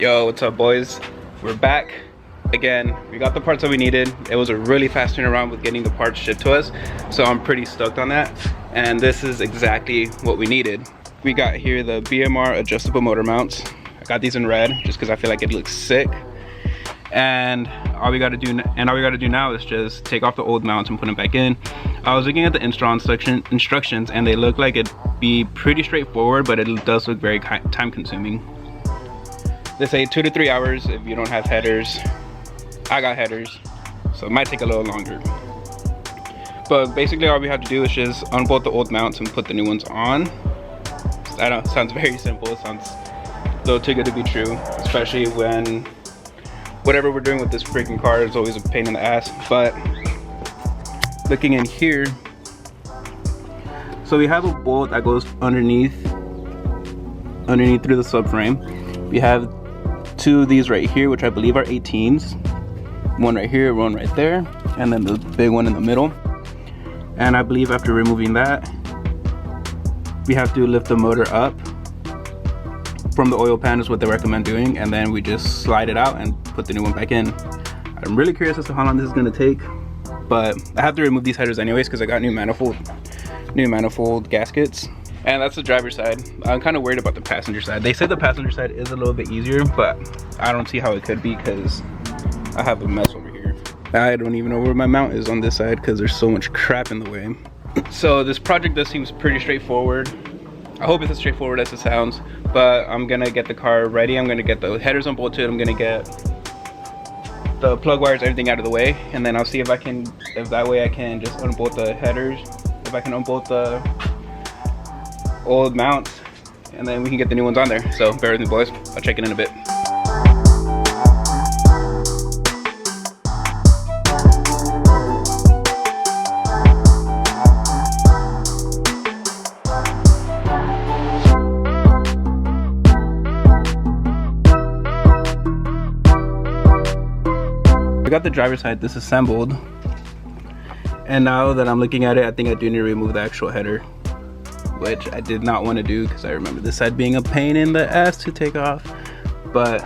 Yo, what's up boys? We're back again. We got the parts that we needed. It was a really fast turnaround with getting the parts shipped to us, so I'm pretty stoked on that. And this is exactly what we needed. We got here the BMR adjustable motor mounts. I got these in red just because I feel like it looks sick. And all we gotta do now is just take off the old mounts and put them back in. I was looking at the install instructions and they look like it'd be pretty straightforward, but it does look very time consuming. They say 2 to 3 hours if you don't have headers. I got headers, so it might take a little longer. But basically all we have to do is just unbolt the old mounts and put the new ones on. I know, it sounds very simple. It sounds a little too good to be true, especially when whatever we're doing with this freaking car is always a pain in the ass. But looking in here, so we have a bolt that goes underneath through the subframe. We have 2 of these right here, which I believe are 18s. One right here, one right there, and then the big one in the middle. And I believe after removing that, we have to lift the motor up from the oil pan is what they recommend doing, and then we just slide it out and put the new one back in. I'm really curious as to how long this is going to take, but I have to remove these headers anyways because I got new manifold gaskets. And that's the driver's side. I'm kind of worried about the passenger side. They said the passenger side is a little bit easier, but I don't see how it could be because I have a mess over here. I don't even know where my mount is on this side because there's so much crap in the way. So this project does seem pretty straightforward. I hope it's as straightforward as it sounds, but I'm gonna get the car ready. I'm gonna get the headers unbolted. I'm gonna get the plug wires, everything out of the way, and then I'll see if that way I can just unbolt the headers, if I can unbolt the old mounts, and then we can get the new ones on there. So bear with me boys, I'll check it in a bit. I got the driver's side disassembled, and now that I'm looking at it, I think I do need to remove the actual header, which I did not want to do because I remember this side being a pain in the ass to take off. But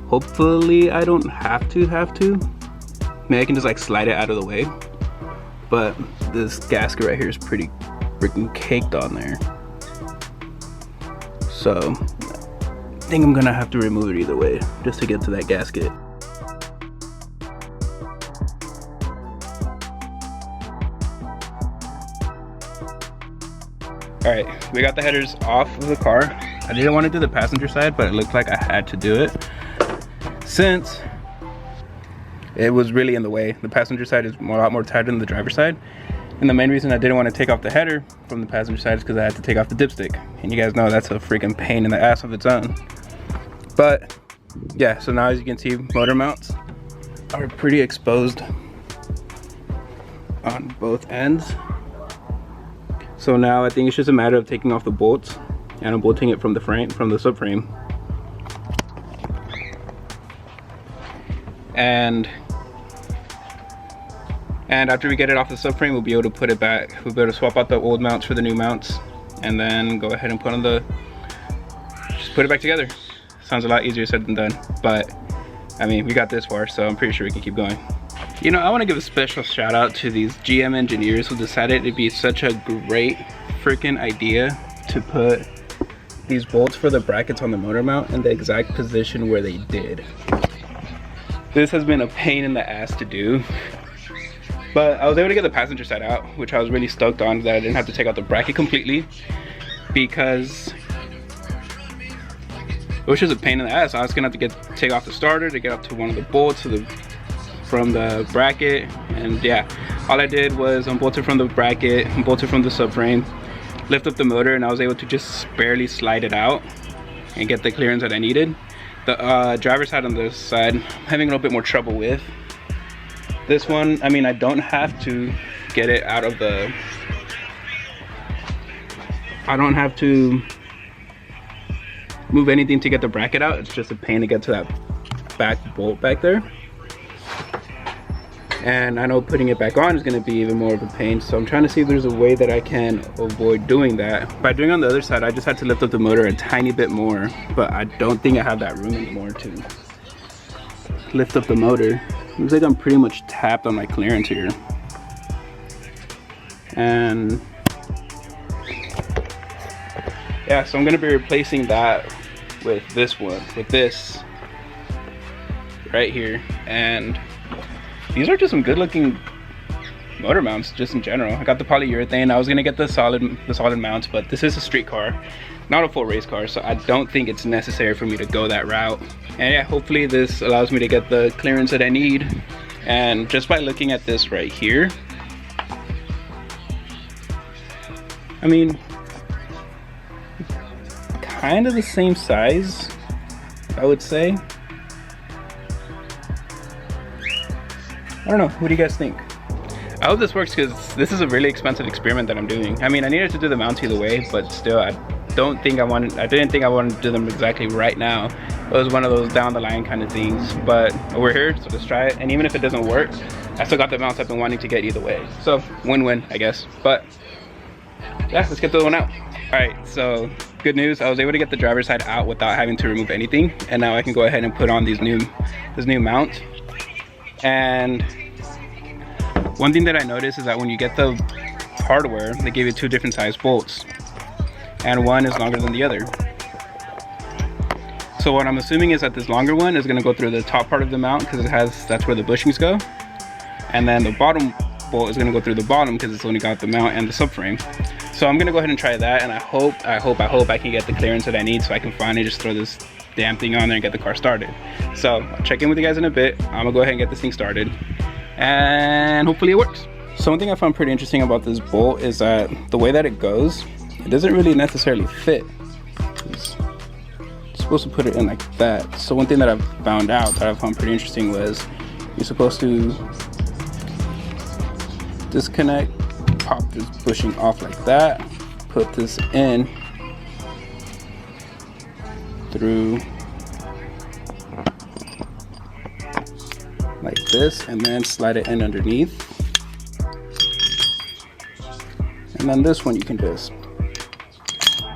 hopefully I don't have to. Maybe I can just like slide it out of the way. But this gasket right here is pretty freaking caked on there, so I think I'm gonna have to remove it either way just to get to that gasket. Alright, we got the headers off of the car. I didn't want to do the passenger side, but it looked like I had to do it since it was really in the way. The passenger side is a lot more tighter than the driver's side. And the main reason I didn't want to take off the header from the passenger side is because I had to take off the dipstick. And you guys know that's a freaking pain in the ass of its own. But yeah, so now as you can see, motor mounts are pretty exposed on both ends. So now I think it's just a matter of taking off the bolts and unbolting it from the subframe. And after we get it off the subframe, we'll be able to put it back. We'll be able to swap out the old mounts for the new mounts, and then go ahead and just put it back together. Sounds a lot easier said than done, but I mean, we got this far, so I'm pretty sure we can keep going. You know, I want to give a special shout out to these GM engineers who decided it'd be such a great freaking idea to put these bolts for the brackets on the motor mount in the exact position where they did. This has been a pain in the ass to do, but I was able to get the passenger side out, which I was really stoked on, that I didn't have to take out the bracket completely, because it was just a pain in the ass. I was gonna have to take off the starter to get up to one of the bolts from the bracket, and yeah, all I did was unbolt it from the bracket, unbolt it from the subframe, lift up the motor, and I was able to just barely slide it out and get the clearance that I needed. The driver's side on this side, I'm having a little bit more trouble with. This one, I mean, I don't have to get it out of the, I don't have to move anything to get the bracket out. It's just a pain to get to that back bolt back there. and I know putting it back on is going to be even more of a pain, so I'm trying to see if there's a way that I can avoid doing that. By doing on the other side, I just had to lift up the motor a tiny bit more, but I don't think I have that room anymore to lift up the motor. Looks like I'm pretty much tapped on my clearance here. And yeah, so I'm going to be replacing that with this one, with this right here. And these are just some good looking motor mounts just in general. I got the polyurethane. I was gonna get the solid mounts, but this is a street car, not a full race car, so I don't think it's necessary for me to go that route. And yeah, hopefully this allows me to get the clearance that I need. And just by looking at this right here, I mean, kind of the same size, I would say. I don't know, what do you guys think? I hope this works, because this is a really expensive experiment that I'm doing. I mean, I needed to do the mounts either way, but still, I didn't think I wanted to do them exactly right now. It was one of those down the line kind of things, but we're here, so let's try it. And even if it doesn't work, I still got the mounts I've been wanting to get either way. So win-win, I guess. But yeah, let's get the one out. All right, so good news, I was able to get the driver's side out without having to remove anything, and now I can go ahead and put on this new mount. And one thing that I noticed is that when you get the hardware, they give you two different size bolts, and one is longer than the other. So what I'm assuming is that this longer one is going to go through the top part of the mount, because that's where the bushings go, and then the bottom bolt is going to go through the bottom because it's only got the mount and the subframe. So I'm going to go ahead and try that, and I hope I can get the clearance that I need so I can finally just throw this damn thing on there and get the car started. So I'll check in with you guys in a bit. I'm gonna go ahead and get this thing started, and hopefully it works. So one thing I found pretty interesting about this bolt is that the way that it goes, it doesn't really necessarily fit. It's supposed to put it in like that. So one thing that I've found out that I found pretty interesting was you're supposed to disconnect, pop this bushing off like that, put this in through like this, and then slide it in underneath. And then this one you can just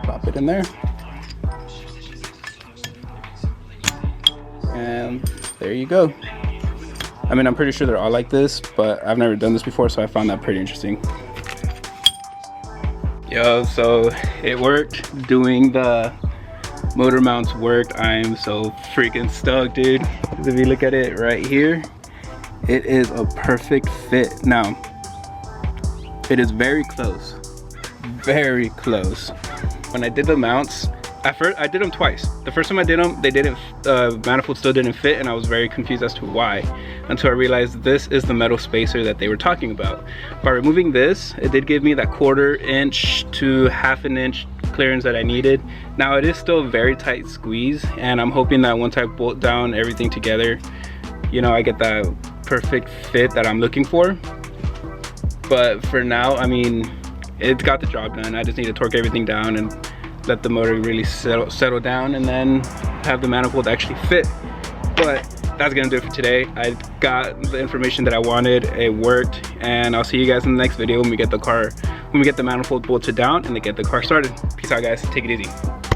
pop it in there, and there you go. I mean, I'm pretty sure they're all like this, but I've never done this before, so I found that pretty interesting. Yo, so it worked. Doing the motor mounts worked. I'm so freaking stoked, dude. If you look at it right here, it is a perfect fit. Now, it is very close, very close. When I did the mounts, at first I did them twice. The first time I did them, the manifold still didn't fit, and I was very confused as to why, until I realized this is the metal spacer that they were talking about. By removing this, it did give me that 1/4 inch to 1/2 inch clearance that I needed. Now it is still a very tight squeeze, and I'm hoping that once I bolt down everything together, you know, I get that perfect fit that I'm looking for. But for now, I mean, it's got the job done. I just need to torque everything down and let the motor really settle down, and then have the manifold actually fit. But that's gonna do it for today. I got the information that I wanted, it worked, and I'll see you guys in the next video when we get the manifold bolted down and they get the car started. Peace out, guys. Take it easy.